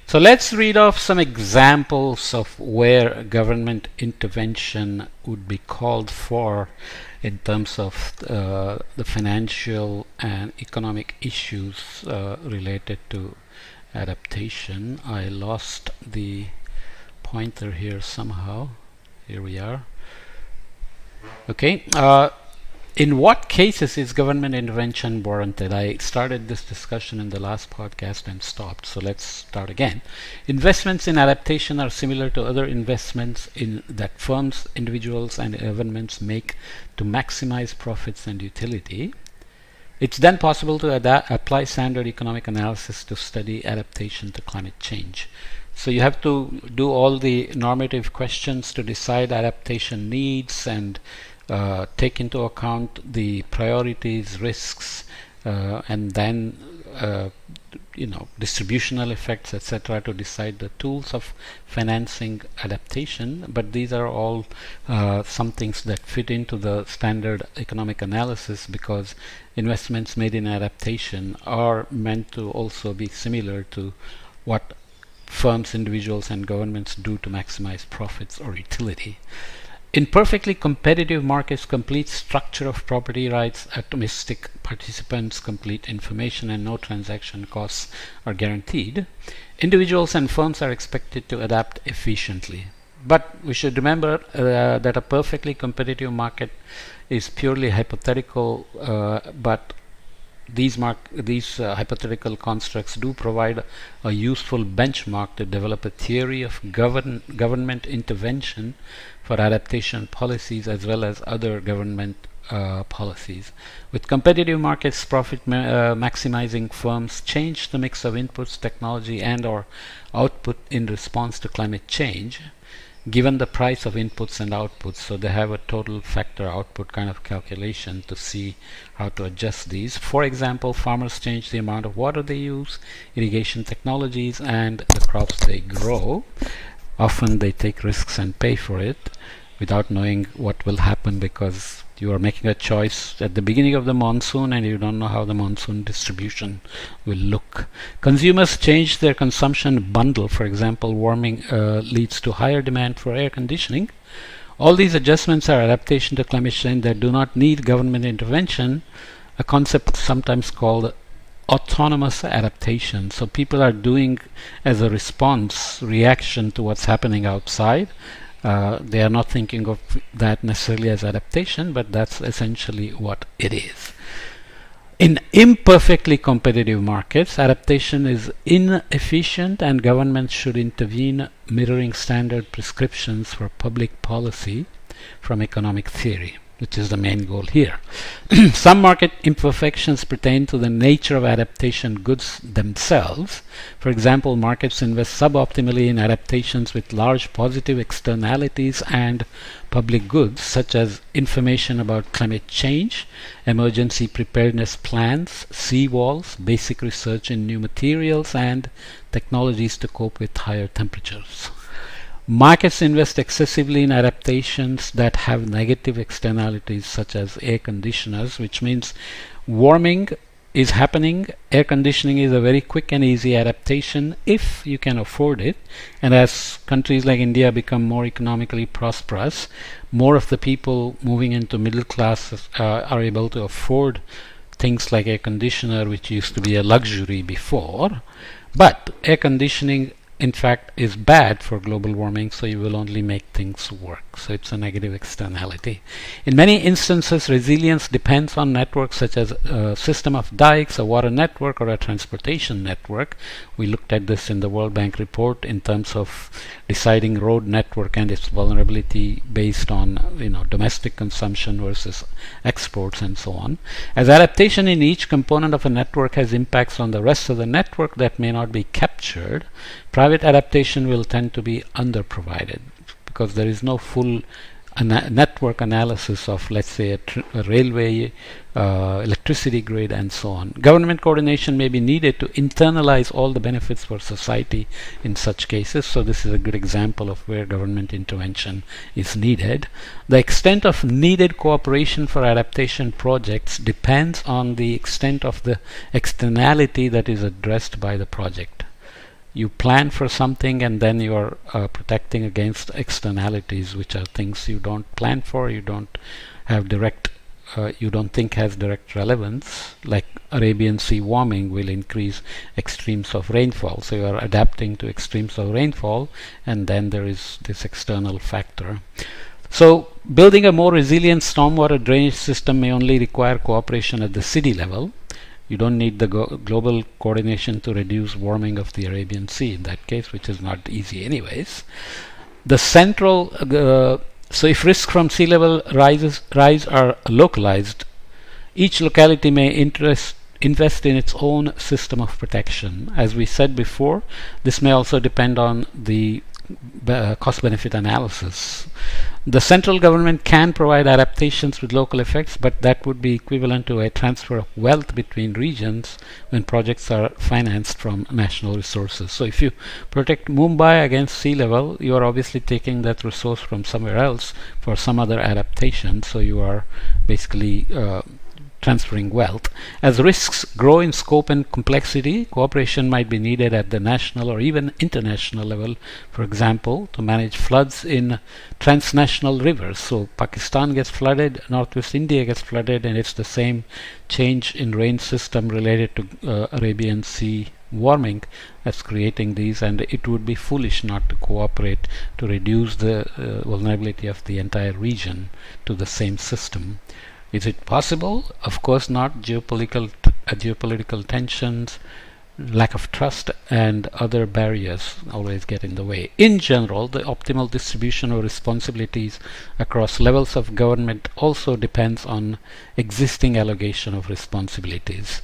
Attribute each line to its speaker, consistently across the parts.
Speaker 1: So let's read off some examples of where government intervention would be called for in terms of the financial and economic issues related to adaptation. I lost the pointer here somehow. Here we are. Okay. In what cases is government intervention warranted? I started this discussion in the last podcast and stopped, so let's start again. Investments in adaptation are similar to other investments in that firms, individuals, and governments make to maximize profits and utility. It's then possible to apply standard economic analysis to study adaptation to climate change. So you have to do all the normative questions to decide adaptation needs and take into account the priorities, risks, and then distributional effects, etc., to decide the tools of financing adaptation. But these are all some things that fit into the standard economic analysis, because investments made in adaptation are meant to also be similar to what firms, individuals, and governments do to maximize profits or utility. In perfectly competitive markets, complete structure of property rights, atomistic participants, complete information, and no transaction costs are guaranteed. Individuals and firms are expected to adapt efficiently. But we should remember that a perfectly competitive market is purely hypothetical, but these hypothetical constructs do provide a useful benchmark to develop a theory of government intervention for adaptation policies as well as other government policies. With competitive markets, profit maximizing firms change the mix of inputs, technology, and/or output in response to climate change, given the price of inputs and outputs. So they have a total factor output kind of calculation to see how to adjust these. For example, farmers change the amount of water they use, irrigation technologies, and the crops they grow. Often they take risks and pay for it without knowing what will happen, because you are making a choice at the beginning of the monsoon and you don't know how the monsoon distribution will look. Consumers change their consumption bundle. For example, warming leads to higher demand for air conditioning. All these adjustments are adaptation to climate change that do not need government intervention, a concept sometimes called autonomous adaptation. So people are doing as a reaction to what's happening outside. They are not thinking of that necessarily as adaptation, but that's essentially what it is. In imperfectly competitive markets, adaptation is inefficient and governments should intervene, mirroring standard prescriptions for public policy from economic theory, which is the main goal here. Some market imperfections pertain to the nature of adaptation goods themselves. For example, markets invest suboptimally in adaptations with large positive externalities and public goods, such as information about climate change, emergency preparedness plans, seawalls, basic research in new materials, and technologies to cope with higher temperatures. Markets invest excessively in adaptations that have negative externalities, such as air conditioners, which means warming is happening. Air conditioning is a very quick and easy adaptation if you can afford it. And as countries like India become more economically prosperous, more of the people moving into middle class are able to afford things like air conditioner, which used to be a luxury before. But air conditioning in fact is bad for global warming, so you will only make things work. So it's a negative externality. In many instances, resilience depends on networks such as a system of dikes, a water network, or a transportation network. We looked at this in the World Bank report in terms of deciding road network and its vulnerability based on domestic consumption versus exports and so on. As adaptation in each component of a network has impacts on the rest of the network that may not be captured, private adaptation will tend to be underprovided because there is no full network analysis of, let's say, a railway, electricity grid, and so on. Government coordination may be needed to internalize all the benefits for society in such cases. So this is a good example of where government intervention is needed. The extent of needed cooperation for adaptation projects depends on the extent of the externality that is addressed by the project. You plan for something, and then you are protecting against externalities, which are things you don't plan for, you don't have direct you don't think has direct relevance, like Arabian Sea warming will increase extremes of rainfall. So you are adapting to extremes of rainfall, and then there is this external factor. So building a more resilient stormwater drainage system may only require cooperation at the city level. You don't need the global coordination to reduce warming of the Arabian Sea in that case, which is not easy anyways. The central so if risks from sea level rise are localized, each locality may invest in its own system of protection. As we said before, this may also depend on the cost-benefit analysis. The central government can provide adaptations with local effects, but that would be equivalent to a transfer of wealth between regions when projects are financed from national resources. So if you protect Mumbai against sea level, you are obviously taking that resource from somewhere else for some other adaptation. So you are basically transferring wealth. As risks grow in scope and complexity, cooperation might be needed at the national or even international level, for example, to manage floods in transnational rivers. So Pakistan gets flooded, Northwest India gets flooded, and it's the same change in rain system related to Arabian Sea warming that's creating these, and it would be foolish not to cooperate to reduce the vulnerability of the entire region to the same system. Is it possible? Of course not. Geopolitical tensions, lack of trust, and other barriers always get in the way. In general, the optimal distribution of responsibilities across levels of government also depends on existing allocation of responsibilities.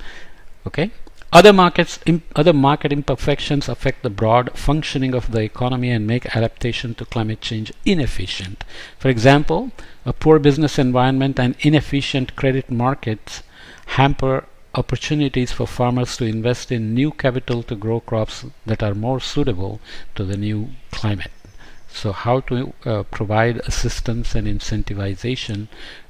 Speaker 1: Okay? Other market imperfections affect the broad functioning of the economy and make adaptation to climate change inefficient. For example, a poor business environment and inefficient credit markets hamper opportunities for farmers to invest in new capital to grow crops that are more suitable to the new climate. So how to provide assistance and incentivization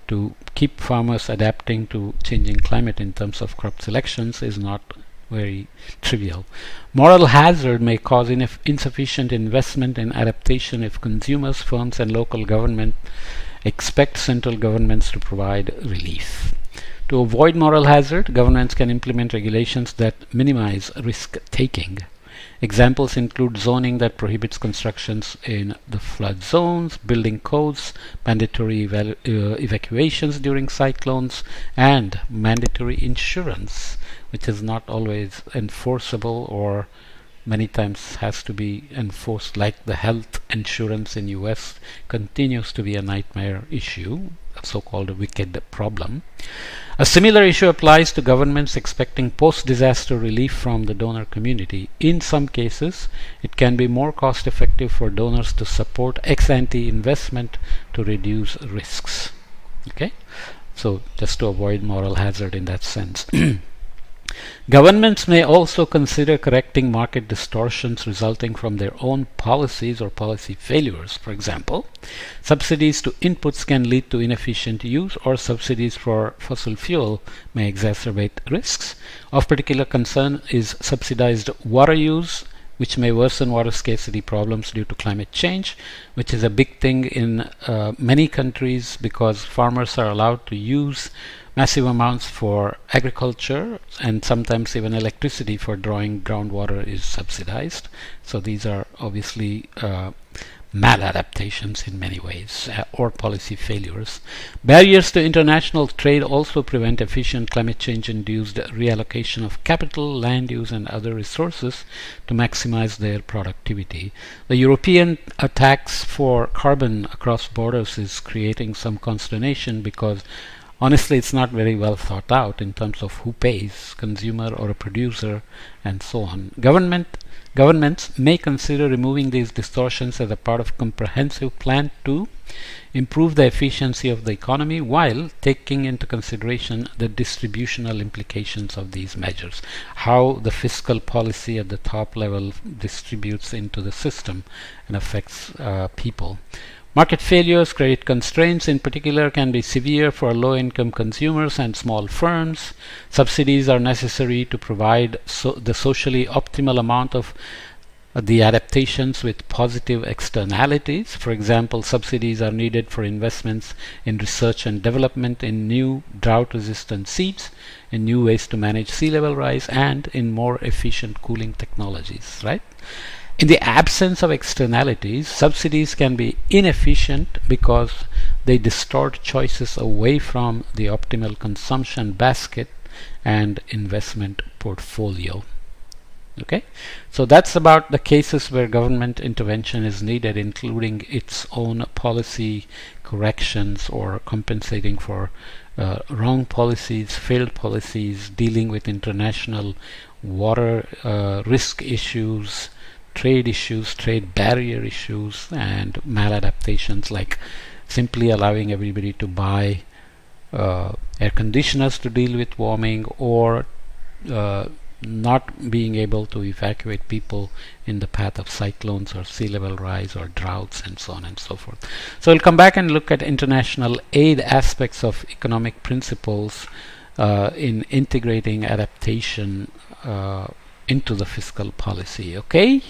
Speaker 1: to keep farmers adapting to changing climate in terms of crop selections is not very trivial. Moral hazard may cause insufficient investment in adaptation if consumers, firms, and local government expect central governments to provide relief. To avoid moral hazard, governments can implement regulations that minimize risk-taking. Examples include zoning that prohibits constructions in the flood zones, building codes, mandatory evacuations during cyclones, and mandatory insurance, which is not always enforceable or many times has to be enforced, like the health insurance in US continues to be a nightmare issue, a so-called wicked problem. A similar issue applies to governments expecting post-disaster relief from the donor community. In some cases, it can be more cost-effective for donors to support ex-ante investment to reduce risks. Okay, so just to avoid moral hazard in that sense. Governments may also consider correcting market distortions resulting from their own policies or policy failures. For example, subsidies to inputs can lead to inefficient use, or subsidies for fossil fuel may exacerbate risks. Of particular concern is subsidized water use, which may worsen water scarcity problems due to climate change, which is a big thing in many countries because farmers are allowed to use massive amounts for agriculture, and sometimes even electricity for drawing groundwater is subsidized. So these are obviously maladaptations in many ways, or policy failures. Barriers to international trade also prevent efficient climate change-induced reallocation of capital, land use, and other resources to maximize their productivity. The European tax for carbon across borders is creating some consternation because honestly, it's not very well thought out in terms of who pays, consumer or a producer, and so on. Governments may consider removing these distortions as a part of a comprehensive plan to improve the efficiency of the economy while taking into consideration the distributional implications of these measures, how the fiscal policy at the top level distributes into the system and affects people. Market failures, credit constraints in particular, can be severe for low-income consumers and small firms. Subsidies are necessary to provide the socially optimal amount of the adaptations with positive externalities. For example, subsidies are needed for investments in research and development in new drought-resistant seeds, in new ways to manage sea level rise, and in more efficient cooling technologies, right? In the absence of externalities, subsidies can be inefficient because they distort choices away from the optimal consumption basket and investment portfolio. Okay, so that's about the cases where government intervention is needed, including its own policy corrections or compensating for wrong policies, failed policies, dealing with international water risk issues, trade barrier issues, and maladaptations like simply allowing everybody to buy air conditioners to deal with warming, or not being able to evacuate people in the path of cyclones or sea level rise or droughts and so on and so forth. So we'll come back and look at international aid aspects of economic principles in integrating adaptation into the fiscal policy. Okay?